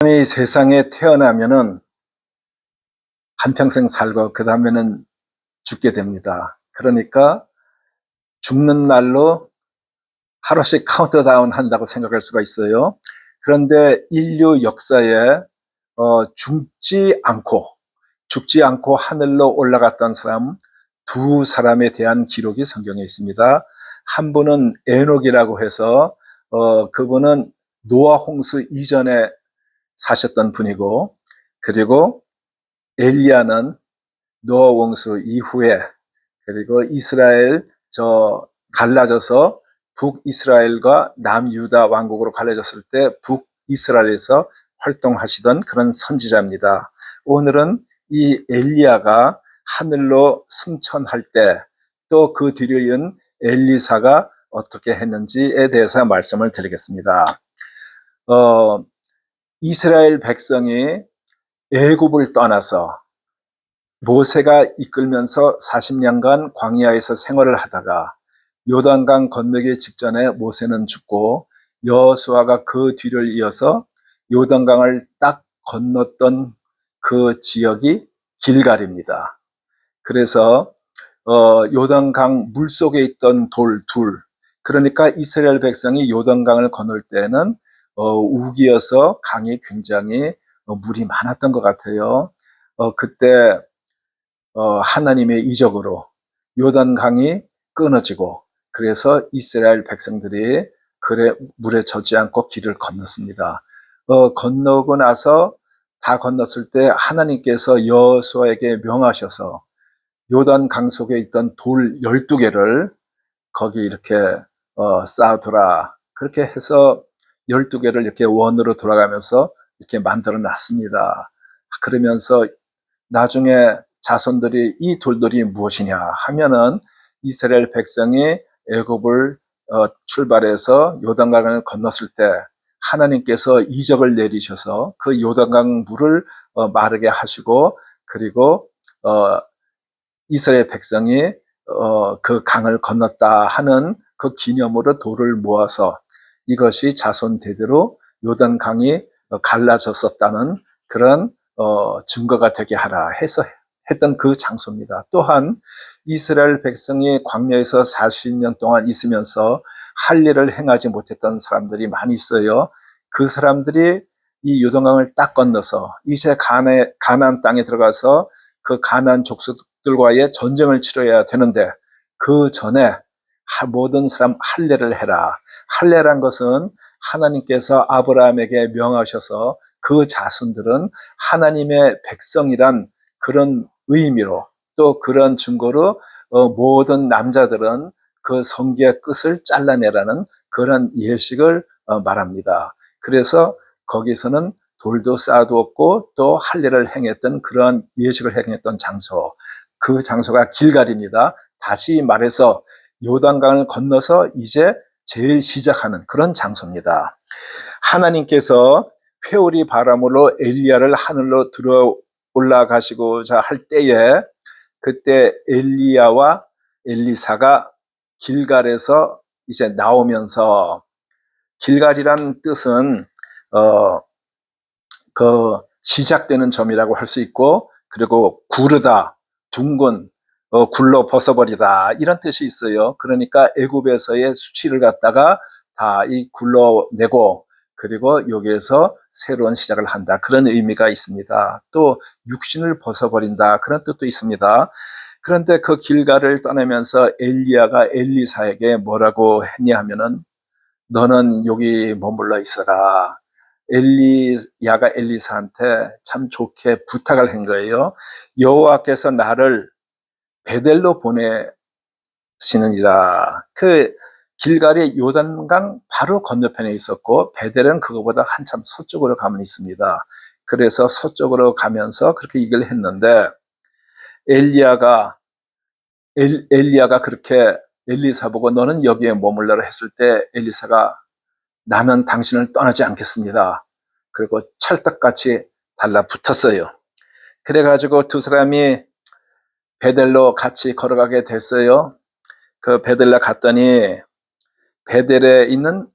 이 세상에 태어나면은 한평생 살고 그 다음에는 죽게 됩니다. 그러니까 죽는 날로 하루씩 카운트다운 한다고 생각할 수가 있어요. 그런데 인류 역사에 죽지 않고 하늘로 올라갔던 사람 두 사람에 대한 기록이 성경에 있습니다. 한 분은 에녹이라고 해서 그분은 노아 홍수 이전에 사셨던 분이고, 그리고 엘리야는 노아 홍수 이후에, 그리고 이스라엘 갈라져서 북이스라엘과 남유다 왕국으로 갈라졌을 때 북이스라엘에서 활동하시던 그런 선지자입니다. 오늘은 이 엘리야가 하늘로 승천할 때 또 그 뒤를 이은 엘리사가 어떻게 했는지에 대해서 말씀을 드리겠습니다. 이스라엘 백성이 애굽을 떠나서 모세가 이끌면서 40년간 광야에서 생활을 하다가 요단강 건너기 직전에 모세는 죽고 여호수아가 그 뒤를 이어서 요단강을 딱 건넜던 그 지역이 길갈입니다. 그래서 요단강 물속에 있던 돌 둘, 그러니까 이스라엘 백성이 요단강을 건널 때는 우기여서 강이 굉장히 물이 많았던 것 같아요. 그때 하나님의 이적으로 요단강이 끊어지고, 그래서 이스라엘 백성들이 물에 젖지 않고 길을 건넜습니다. 건너고 나서 다 건넜을 때 하나님께서 여호수아에게 명하셔서 요단강 속에 있던 돌 12개를 거기 이렇게 쌓아두라, 그렇게 해서 12개를 이렇게 원으로 돌아가면서 이렇게 만들어 놨습니다. 그러면서 나중에 자손들이 이 돌들이 무엇이냐 하면은 이스라엘 백성이 애굽을 출발해서 요단강을 건넜을 때 하나님께서 이적을 내리셔서 그 요단강 물을 마르게 하시고, 그리고 이스라엘 백성이 그 강을 건넜다 하는 그 기념으로 돌을 모아서 이것이 자손 대대로 요단강이 갈라졌었다는 그런 증거가 되게 하라 해서 했던 그 장소입니다. 또한 이스라엘 백성이 광야에서 40년 동안 있으면서 할 일을 행하지 못했던 사람들이 많이 있어요. 그 사람들이 이 요단강을 딱 건너서 이제 가나안 땅에 들어가서 그 가나안 족속들과의 전쟁을 치러야 되는데, 그 전에 모든 사람 할례를 해라. 할례란 것은 하나님께서 아브라함에게 명하셔서 그 자손들은 하나님의 백성이란 그런 의미로, 또 그런 증거로 모든 남자들은 그 성기의 끝을 잘라내라는 그런 예식을 말합니다. 그래서 거기서는 돌도 쌓아두었고 또 할례를 행했던 그런 예식을 행했던 장소, 그 장소가 길갈입니다. 다시 말해서 요단강을 건너서 이제 제일 시작하는 그런 장소입니다. 하나님께서 회오리 바람으로 엘리야를 하늘로 들어 올라가시고자 할 때에, 그때 엘리야와 엘리사가 길갈에서 이제 나오면서, 길갈이란 뜻은 시작되는 점이라고 할 수 있고, 그리고 구르다, 둥근, 굴러 벗어버리다, 이런 뜻이 있어요. 그러니까 애굽에서의 수치를 갖다가 다 굴러내고, 그리고 여기에서 새로운 시작을 한다, 그런 의미가 있습니다. 또 육신을 벗어버린다, 그런 뜻도 있습니다. 그런데 그 길갈을 떠나면서 엘리야가 엘리사에게 뭐라고 했냐 하면은, 너는 여기 머물러 있어라. 엘리야가 엘리사한테 참 좋게 부탁을 한 거예요. 여호와께서 나를 베델로 보내시느니라. 그 길갈이 요단강 바로 건너편에 있었고, 베델은 그거보다 한참 서쪽으로 가면 있습니다. 그래서 서쪽으로 가면서 그렇게 얘기를 했는데, 엘리야가 그렇게 엘리사 보고 너는 여기에 머물러라 했을 때, 엘리사가 나는 당신을 떠나지 않겠습니다. 그리고 찰떡같이 달라붙었어요. 그래가지고 두 사람이 베델로 같이 걸어가게 됐어요. 그 베델로 갔더니 베델에 있는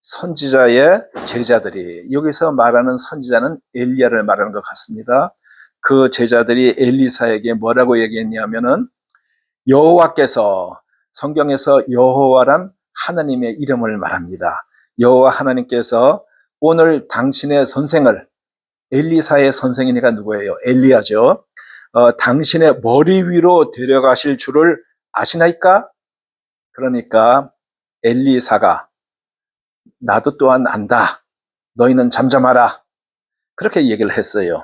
선지자의 제자들이, 여기서 말하는 선지자는 엘리야를 말하는 것 같습니다. 그 제자들이 엘리사에게 뭐라고 얘기했냐면은 여호와께서, 성경에서 여호와란 하나님의 이름을 말합니다. 여호와 하나님께서 오늘 당신의 선생을, 엘리사의 선생이니까 누구예요? 엘리야죠. 당신의 머리 위로 데려가실 줄을 아시나이까? 그러니까 엘리사가 나도 또한 안다. 너희는 잠잠하라. 그렇게 얘기를 했어요.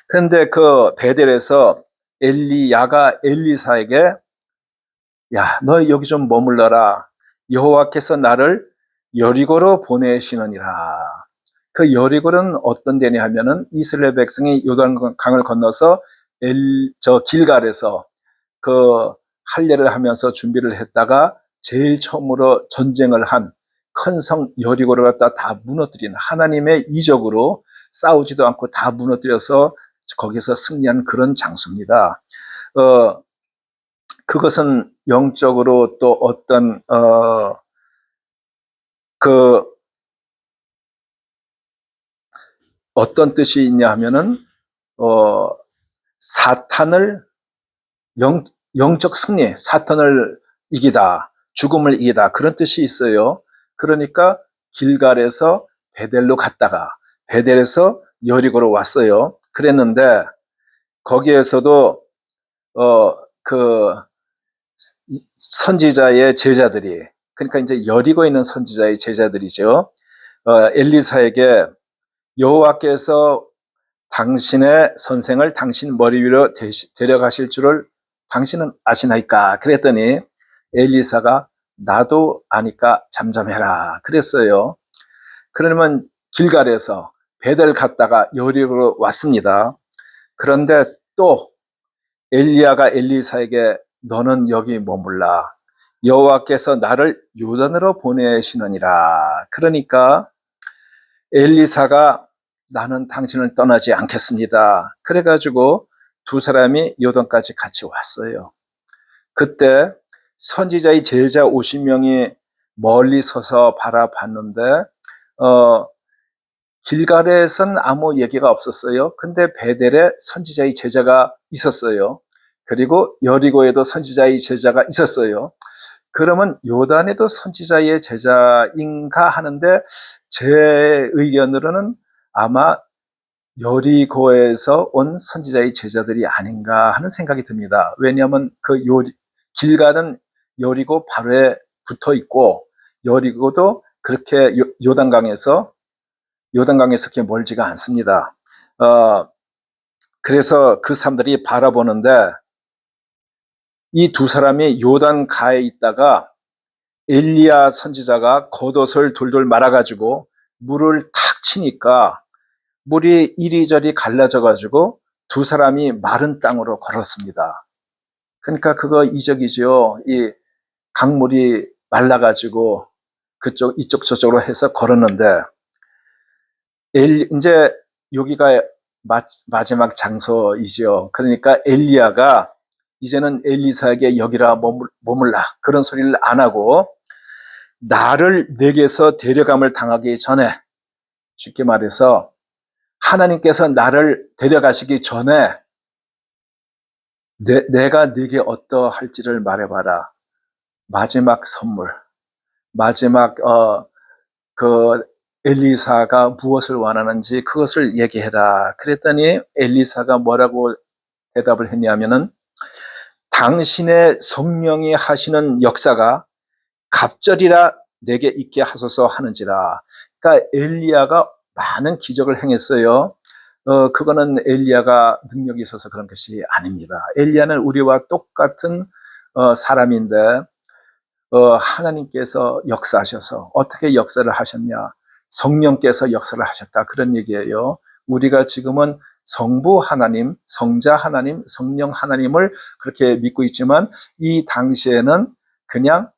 그런데 그 베델에서 엘리야가 엘리사에게 야, 너 여기 좀 머물러라. 여호와께서 나를 여리고로 보내시느니라. 그 여리고는 어떤 데냐 하면은 이스라엘 백성이 요단강을 건너서 저 길갈에서 그 할례를 하면서 준비를 했다가 제일 처음으로 전쟁을 한 큰 성 여리고를 갖다 다 무너뜨린, 하나님의 이적으로 싸우지도 않고 다 무너뜨려서 거기서 승리한 그런 장소입니다. 그것은 영적으로 또 어떤 그 어떤 뜻이 있냐 하면은 사탄을 영적 승리, 사탄을 이기다, 죽음을 이기다, 그런 뜻이 있어요. 그러니까 길갈에서 베델로 갔다가 베델에서 여리고로 왔어요. 그랬는데 거기에서도 그 선지자의 제자들이, 그러니까 이제 여리고에 있는 선지자의 제자들이죠. 엘리사에게 여호와께서 당신의 선생을 당신 머리 위로 데려가실 줄을 당신은 아시나이까? 그랬더니 엘리사가 나도 아니까 잠잠해라 그랬어요. 그러면 길갈에서 베델 갔다가 여리고로 왔습니다. 그런데 또 엘리야가 엘리사에게 너는 여기 머물라. 여호와께서 나를 요단으로 보내시느니라. 그러니까 엘리사가 나는 당신을 떠나지 않겠습니다. 그래가지고 두 사람이 요단까지 같이 왔어요. 그때 선지자의 제자 50명이 멀리 서서 바라봤는데 길갈에선 아무 얘기가 없었어요. 근데 베델에 선지자의 제자가 있었어요. 그리고 여리고에도 선지자의 제자가 있었어요. 그러면 요단에도 선지자의 제자인가 하는데 제 의견으로는 아마 여리고에서 온 선지자의 제자들이 아닌가 하는 생각이 듭니다. 왜냐하면 그 길갈은 여리고 바로에 붙어 있고 여리고도 그렇게 요단강에서 그렇게 멀지가 않습니다. 그래서 그 사람들이 바라보는데 이 두 사람이 요단가에 있다가 엘리야 선지자가 겉옷을 돌돌 말아가지고 물을 탁 치니까 물이 이리저리 갈라져가지고 두 사람이 마른 땅으로 걸었습니다. 그러니까 그거 이적이죠. 이 강물이 말라가지고 이쪽 저쪽으로 해서 걸었는데 이제 여기가 마지막 장소이죠. 그러니까 엘리야가 이제는 엘리사에게 여기라 머물라 그런 소리를 안 하고 나를 내게서 데려감을 당하기 전에, 쉽게 말해서 하나님께서 나를 데려가시기 전에 내가 네게 어떠할지를 말해봐라. 마지막 선물, 마지막 그 엘리사가 무엇을 원하는지 그것을 얘기해라. 그랬더니 엘리사가 뭐라고 대답을 했냐면은 당신의 성령이 하시는 역사가 갑절이라 내게 있게 하소서 하는지라. 그러니까 엘리야가 많은 기적을 행했어요. 그거는 엘리야가 능력이 있어서 그런 것이 아닙니다. 엘리야는 우리와 똑같은 사람인데 하나님께서 역사하셔서, 어떻게 역사를 하셨냐? 성령께서 역사를 하셨다, 그런 얘기예요. 우리가 지금은 성부 하나님, 성자 하나님, 성령 하나님을 그렇게 믿고 있지만 이 당시에는 그냥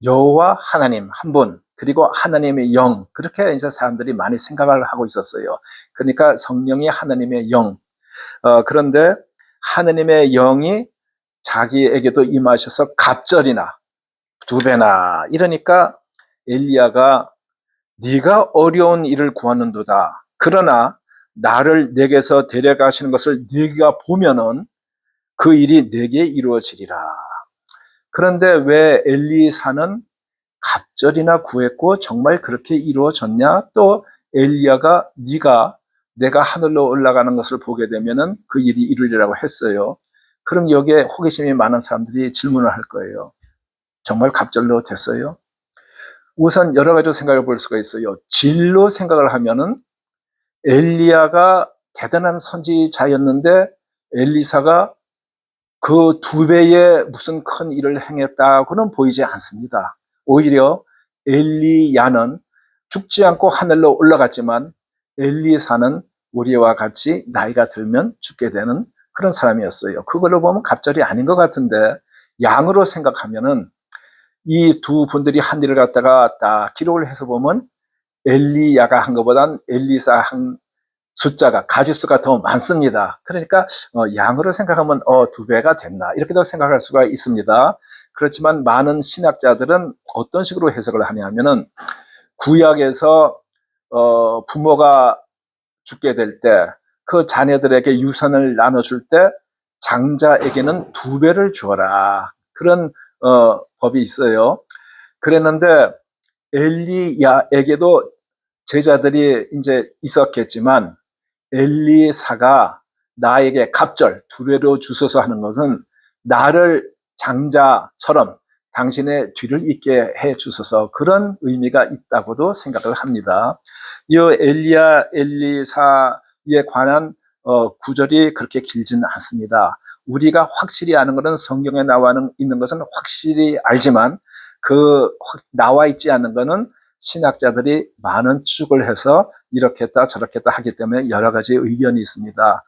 여호와 하나님 한 분, 그리고 하나님의 영, 그렇게 이제 사람들이 많이 생각을 하고 있었어요. 그러니까 성령이 하나님의 영. 그런데 하나님의 영이 자기에게도 임하셔서 갑절이나 두 배나, 이러니까 엘리야가 네가 어려운 일을 구하는도다. 그러나 나를 내게서 데려가시는 것을 네가 보면은 그 일이 내게 이루어지리라. 그런데 왜 엘리사는 갑절이나 구했고 정말 그렇게 이루어졌냐? 또 엘리야가 네가 내가 하늘로 올라가는 것을 보게 되면은 그 일이 이루리라고 했어요. 그럼 여기에 호기심이 많은 사람들이 질문을 할 거예요. 정말 갑절로 됐어요? 우선 여러 가지 생각을 볼 수가 있어요. 진로 생각을 하면은 엘리야가 대단한 선지자였는데 엘리사가 그 두 배의 무슨 큰 일을 행했다고는 보이지 않습니다. 오히려 엘리야는 죽지 않고 하늘로 올라갔지만 엘리사는 우리와 같이 나이가 들면 죽게 되는 그런 사람이었어요. 그걸로 보면 갑절이 아닌 것 같은데 양으로 생각하면은 이 두 분들이 한 일을 갖다가 딱 기록을 해서 보면 엘리야가 한 것보단 엘리사 한 숫자가 가지수가 더 많습니다. 그러니까 양으로 생각하면 두 배가 됐나 이렇게도 생각할 수가 있습니다. 그렇지만 많은 신학자들은 어떤 식으로 해석을 하냐면은 구약에서 부모가 죽게 될 때 그 자녀들에게 유산을 나눠줄 때 장자에게는 두 배를 주어라 그런 법이 있어요. 그랬는데 엘리야에게도 제자들이 이제 있었겠지만 엘리사가 나에게 갑절 두 배로 주소서 하는 것은 나를 장자처럼 당신의 뒤를 잇게 해 주소서 그런 의미가 있다고도 생각을 합니다. 이 엘리사에 관한 구절이 그렇게 길지는 않습니다. 우리가 확실히 아는 것은 성경에 나와 있는 것은 확실히 알지만 그 나와 있지 않는 것은 신학자들이 많은 추측을 해서 이렇게 했다 저렇게 했다 하기 때문에 여러 가지 의견이 있습니다.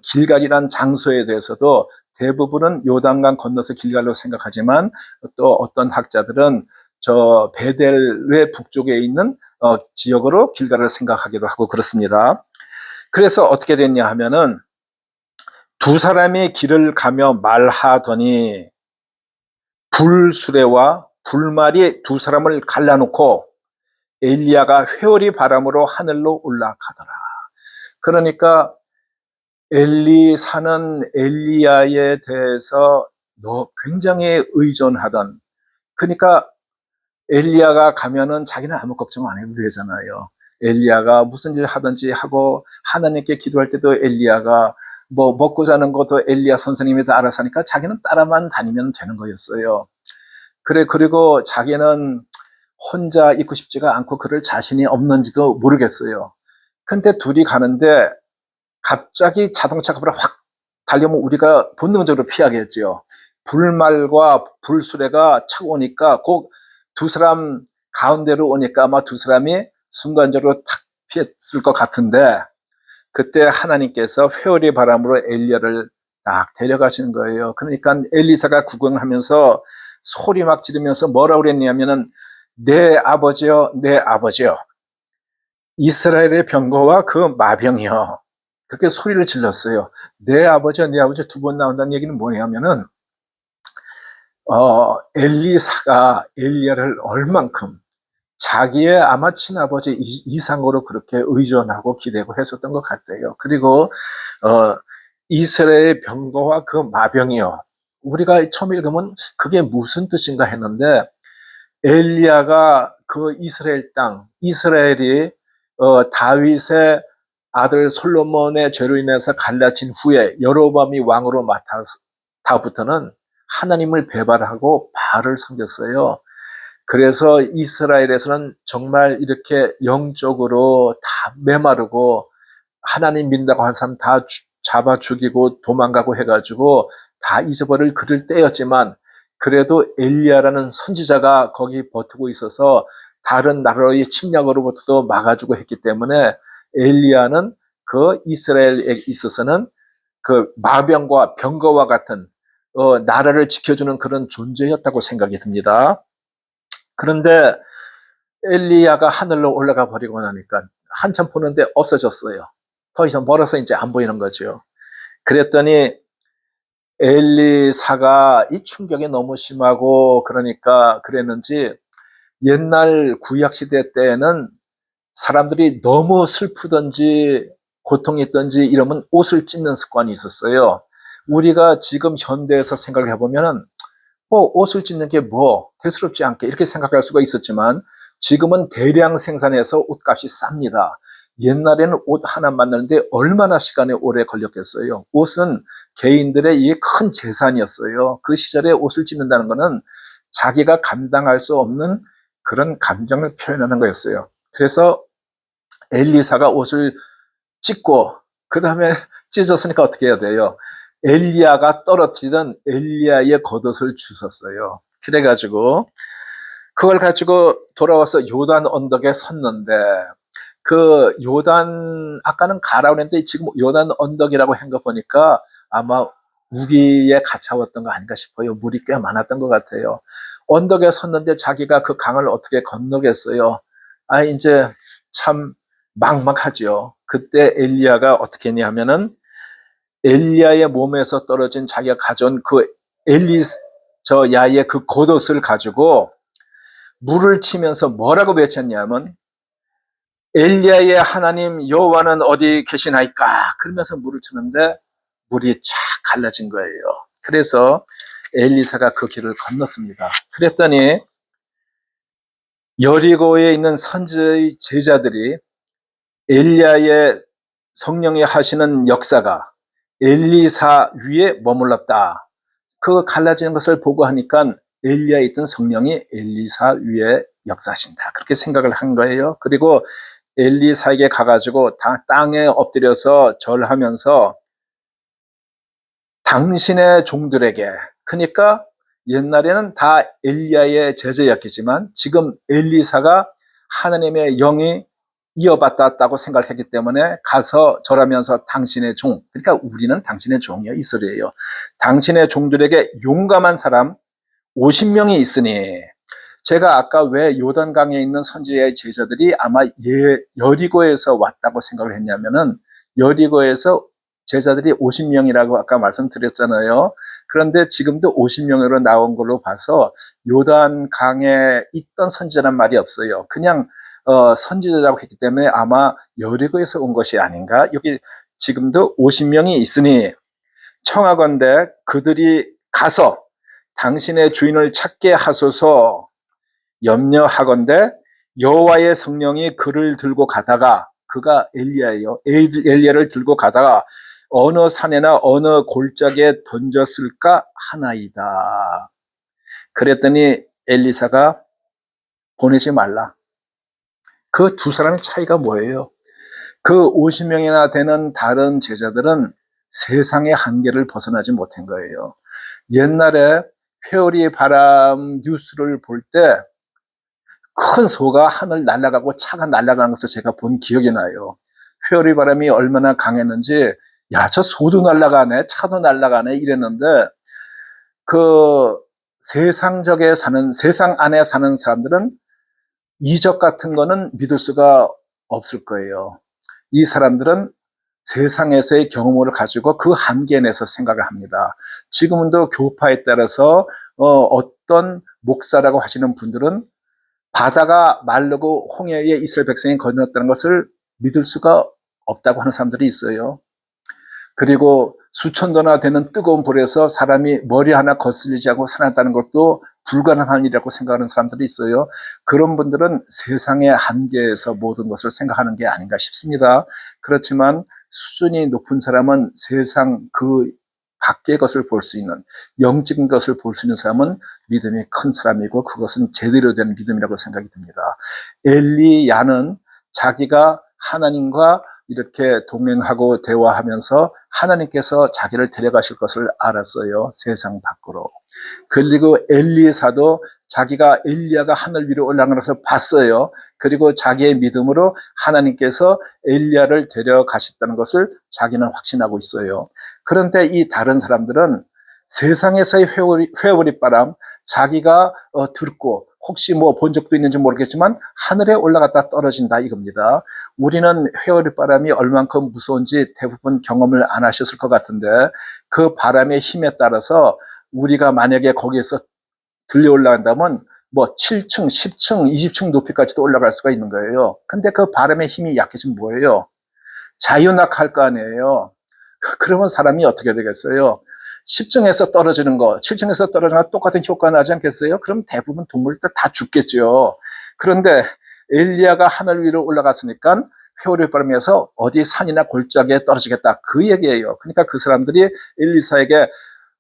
길갈이란 장소에 대해서도 대부분은 요단강 건너서 길갈로 생각하지만 또 어떤 학자들은 저 베델의 북쪽에 있는 지역으로 길갈을 생각하기도 하고 그렇습니다. 그래서 어떻게 됐냐 하면은 두 사람이 길을 가며 말하더니 불수레와 불말이 두 사람을 갈라놓고 엘리야가 회오리 바람으로 하늘로 올라가더라. 그러니까 엘리사는 엘리야에 대해서 굉장히 의존하던, 그러니까 엘리야가 가면은 자기는 아무 걱정 안 해도 되잖아요. 엘리야가 무슨 일 하든지 하고 하나님께 기도할 때도 엘리야가 뭐 먹고 자는 것도 엘리야 선생님이 다 알아서 하니까 자기는 따라만 다니면 되는 거였어요. 그리고 자기는 혼자 있고 싶지가 않고 그럴 자신이 없는지도 모르겠어요. 근데 둘이 가는데 갑자기 자동차가 확 달려면 우리가 본능적으로 피하겠죠. 불말과 불수레가 차고 오니까 꼭 두 사람 가운데로 오니까 아마 두 사람이 순간적으로 탁 피했을 것 같은데 그때 하나님께서 회오리 바람으로 엘리야를 딱 데려가시는 거예요. 그러니까 엘리사가 구경하면서 소리 막 지르면서 뭐라고 그랬냐면은 내 아버지여 내 아버지여 이스라엘의 병거와 그 마병이여 그렇게 소리를 질렀어요. 내 아버지여 내 아버지 두 번 나온다는 얘기는 뭐냐면은 엘리사가 엘리야를 얼만큼 자기의 아마 친아버지 이상으로 그렇게 의존하고 기대고 했었던 것 같아요. 그리고 이스라엘의 병거와 그 마병이요. 우리가 처음 읽으면 그게 무슨 뜻인가 했는데 엘리야가 그 이스라엘 땅, 이스라엘이 다윗의 아들 솔로몬의 죄로 인해서 갈라진 후에 여로보암이 왕으로 맡아서부터는 하나님을 배반하고 바알을 섬겼어요. 그래서 이스라엘에서는 정말 이렇게 영적으로 다 메마르고 하나님 믿는다고 한 사람 다 잡아 죽이고 도망가고 해가지고 다 잊어버릴 그럴 때였지만 그래도 엘리야라는 선지자가 거기 버티고 있어서 다른 나라의 침략으로부터도 막아주고 했기 때문에 엘리야는 그 이스라엘에 있어서는 그 마병과 병거와 같은 나라를 지켜주는 그런 존재였다고 생각이 듭니다. 그런데 엘리야가 하늘로 올라가 버리고 나니까 한참 보는데 없어졌어요. 더 이상 멀어서 이제 안 보이는 거죠. 그랬더니 엘리사가 이 충격이 너무 심하고 그러니까 그랬는지 옛날 구약 시대 때에는 사람들이 너무 슬프든지 고통이 있든지 이러면 옷을 찢는 습관이 있었어요. 우리가 지금 현대에서 생각을 해보면 뭐 옷을 찢는 게 뭐 대수롭지 않게 이렇게 생각할 수가 있었지만 지금은 대량 생산해서 옷값이 쌉니다. 옛날에는 옷 하나 만드는데 얼마나 시간이 오래 걸렸겠어요. 옷은 개인들의 이게 큰 재산이었어요. 그 시절에 옷을 찢는다는 것은 자기가 감당할 수 없는 그런 감정을 표현하는 거였어요. 그래서 엘리사가 옷을 찢고 그 다음에 찢었으니까 어떻게 해야 돼요? 엘리야가 떨어뜨리던 엘리야의 겉옷을 주웠어요. 그래가지고 그걸 가지고 돌아와서 요단 언덕에 섰는데 그 요단 아까는 가라고 했는데 지금 요단 언덕이라고 한 거 보니까 아마 우기에 갇혀왔던 거 아닌가 싶어요. 물이 꽤 많았던 것 같아요. 언덕에 섰는데 자기가 그 강을 어떻게 건너겠어요? 아 이제 참 막막하죠. 그때 엘리야가 어떻게 했냐 하면은 엘리야의 몸에서 떨어진 자기가 가져온 그 저 야의 그 겉옷을 가지고 물을 치면서 뭐라고 외쳤냐면 엘리야의 하나님 여호와는 어디 계시나이까 그러면서 물을 치는데 물이 쫙 갈라진 거예요. 그래서 엘리사가 그 길을 건넜습니다. 그랬더니 여리고에 있는 선지의 제자들이 엘리야의 성령이 하시는 역사가 엘리사 위에 머물렀다. 그 갈라지는 것을 보고 하니까 엘리야에 있던 성령이 엘리사 위에 역사하신다. 그렇게 생각을 한 거예요. 그리고 엘리사에게 가가지고 땅에 엎드려서 절하면서 당신의 종들에게, 그러니까 옛날에는 다 엘리야의 제자였겠지만 지금 엘리사가 하나님의 영이 이어받았다고 생각했기 때문에 가서 절하면서 당신의 종, 그러니까 우리는 당신의 종이요 이 소리예요. 당신의 종들에게 용감한 사람 50명이 있으니, 제가 아까 왜 요단강에 있는 선지자의 제자들이 아마 여리고에서 왔다고 생각을 했냐면은 여리고에서 제자들이 50명이라고 아까 말씀드렸잖아요. 그런데 지금도 50명으로 나온 걸로 봐서 요단강에 있던 선지자란 말이 없어요. 그냥 선지자라고 했기 때문에 아마 여리고에서 온 것이 아닌가. 여기 지금도 50명이 있으니 청하건대 그들이 가서 당신의 주인을 찾게 하소서. 염려하건대 여호와의 성령이 그를 들고 가다가, 그가 엘리야예요. 엘리야를 들고 가다가 어느 산에나 어느 골짜기에 던졌을까 하나이다. 그랬더니 엘리사가 보내지 말라. 그 두 사람의 차이가 뭐예요? 그 50명이나 되는 다른 제자들은 세상의 한계를 벗어나지 못한 거예요. 옛날에 회오리 바람 뉴스를 볼 때 큰 소가 하늘 날아가고 차가 날아가는 것을 제가 본 기억이 나요. 회오리 바람이 얼마나 강했는지, 야, 저 소도 날아가네, 차도 날아가네 이랬는데, 그 세상 안에 사는 사람들은 이적 같은 거는 믿을 수가 없을 거예요. 이 사람들은 세상에서의 경험을 가지고 그 한계 내에서 생각을 합니다. 지금도 교파에 따라서 어떤 목사라고 하시는 분들은 바다가 마르고 홍해에 이스라엘 백성이 건넜다는 것을 믿을 수가 없다고 하는 사람들이 있어요. 그리고 수천 도나 되는 뜨거운 불에서 사람이 머리 하나 거슬리지 않고 살아났다는 것도 불가능한 일이라고 생각하는 사람들이 있어요. 그런 분들은 세상의 한계에서 모든 것을 생각하는 게 아닌가 싶습니다. 그렇지만 수준이 높은 사람은 세상 그 밖의 것을 볼 수 있는, 영적인 것을 볼 수 있는 사람은 믿음이 큰 사람이고 그것은 제대로 된 믿음이라고 생각이 듭니다. 엘리야는 자기가 하나님과 이렇게 동행하고 대화하면서 하나님께서 자기를 데려가실 것을 알았어요. 세상 밖으로. 그리고 엘리사도 자기가 엘리야가 하늘 위로 올라가는 것을 봤어요. 그리고 자기의 믿음으로 하나님께서 엘리야를 데려가셨다는 것을 자기는 확신하고 있어요. 그런데 이 다른 사람들은 세상에서의 회오리 바람, 자기가 듣고 혹시 뭐 본 적도 있는지 모르겠지만 하늘에 올라갔다 떨어진다 이겁니다. 우리는 회오리 바람이 얼만큼 무서운지 대부분 경험을 안 하셨을 것 같은데, 그 바람의 힘에 따라서 우리가 만약에 거기에서 들려 올라간다면 뭐 7층, 10층, 20층 높이까지도 올라갈 수가 있는 거예요. 근데 그 바람의 힘이 약해지면 뭐예요? 자유낙할 거 아니에요. 그러면 사람이 어떻게 되겠어요? 10층에서 떨어지는 거, 7층에서 떨어지는 거 똑같은 효과 나지 않겠어요? 그럼 대부분 동물들 다 죽겠죠. 그런데 엘리야가 하늘 위로 올라갔으니까 회오리 바람에서 어디 산이나 골짜기에 떨어지겠다. 그 얘기예요. 그러니까 그 사람들이 엘리사에게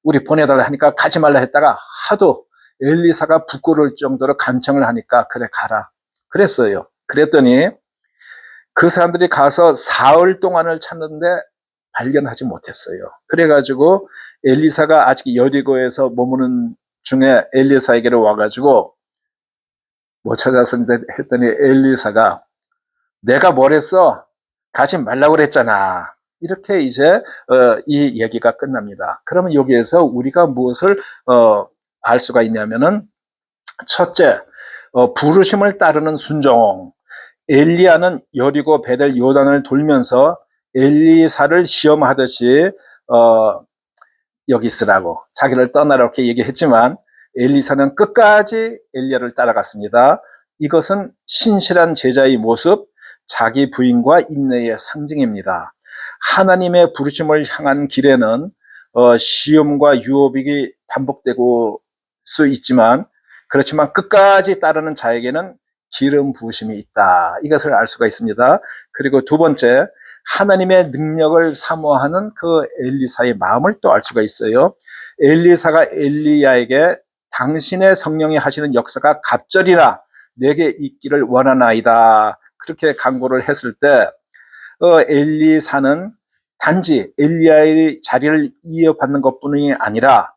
우리 보내달라 하니까 가지 말라 했다가 하도 엘리사가 부끄러울 정도로 간청을 하니까 그래 가라. 그랬어요. 그랬더니 그 사람들이 가서 사흘 동안을 찾는데 발견하지 못했어요. 그래가지고 엘리사가 아직 여리고에서 머무는 중에 엘리사에게로 와가지고 뭐 찾아서 했더니 엘리사가 내가 뭘 했어? 가지 말라고 그랬잖아. 이렇게 이제 이 얘기가 끝납니다. 그러면 여기에서 우리가 무엇을 알 수가 있냐면은 첫째, 부르심을 따르는 순종. 엘리야는 여리고 베델 요단을 돌면서 엘리사를 시험하듯이 여기 있으라고 자기를 떠나라 이렇게 얘기했지만 엘리사는 끝까지 엘리야를 따라갔습니다. 이것은 신실한 제자의 모습, 자기 부인과 인내의 상징입니다. 하나님의 부르심을 향한 길에는 시험과 유혹이 반복되고 수 있지만 그렇지만 끝까지 따르는 자에게는 기름 부으심이 있다. 이것을 알 수가 있습니다. 그리고 두 번째, 하나님의 능력을 사모하는 그 엘리사의 마음을 또 알 수가 있어요. 엘리사가 엘리야에게 당신의 성령이 하시는 역사가 갑절이나 내게 있기를 원하나이다. 그렇게 간구를 했을 때 엘리사는 단지 엘리야의 자리를 이어받는 것뿐이 아니라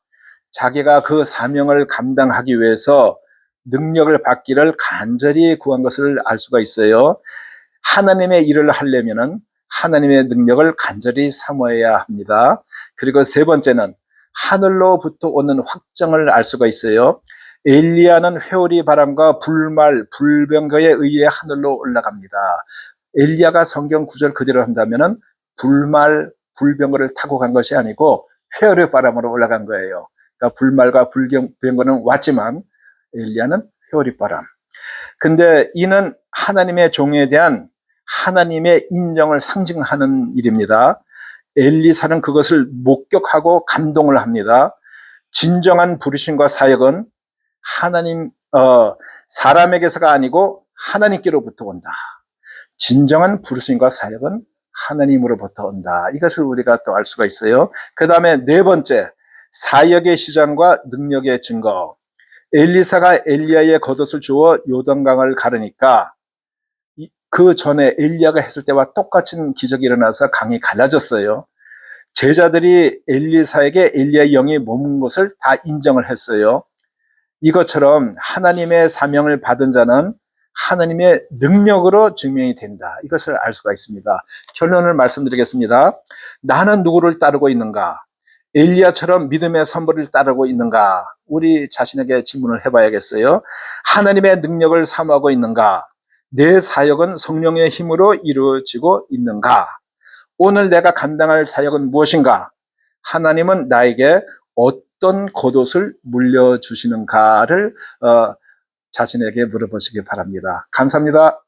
자기가 그 사명을 감당하기 위해서 능력을 받기를 간절히 구한 것을 알 수가 있어요. 하나님의 일을 하려면은 하나님의 능력을 간절히 사모해야 합니다. 그리고 세 번째는 하늘로부터 오는 확정을 알 수가 있어요. 엘리야는 회오리 바람과 불말, 불병거에 의해 하늘로 올라갑니다. 엘리야가 성경 구절 그대로 한다면은 불말, 불병거를 타고 간 것이 아니고 회오리 바람으로 올라간 거예요. 그러니까 불말과 불병거는 왔지만 엘리야는 회오리 바람. 근데 이는 하나님의 종에 대한 하나님의 인정을 상징하는 일입니다. 엘리사는 그것을 목격하고 감동을 합니다. 진정한 부르심과 사역은 하나님, 사람에게서가 아니고 하나님께로부터 온다. 진정한 부르심과 사역은 하나님으로부터 온다. 이것을 우리가 또 알 수가 있어요. 그 다음에 네 번째, 사역의 시작과 능력의 증거. 엘리사가 엘리야의 겉옷을 주어 요단강을 가르니까 그 전에 엘리야가 했을 때와 똑같은 기적이 일어나서 강이 갈라졌어요. 제자들이 엘리사에게 엘리야의 영이 머문 것을 다 인정을 했어요. 이것처럼 하나님의 사명을 받은 자는 하나님의 능력으로 증명이 된다. 이것을 알 수가 있습니다. 결론을 말씀드리겠습니다. 나는 누구를 따르고 있는가? 엘리야처럼 믿음의 선보를 따르고 있는가? 우리 자신에게 질문을 해봐야겠어요. 하나님의 능력을 사모하고 있는가? 내 사역은 성령의 힘으로 이루어지고 있는가? 오늘 내가 감당할 사역은 무엇인가? 하나님은 나에게 어떤 겉옷을 물려주시는가를 자신에게 물어보시기 바랍니다. 감사합니다.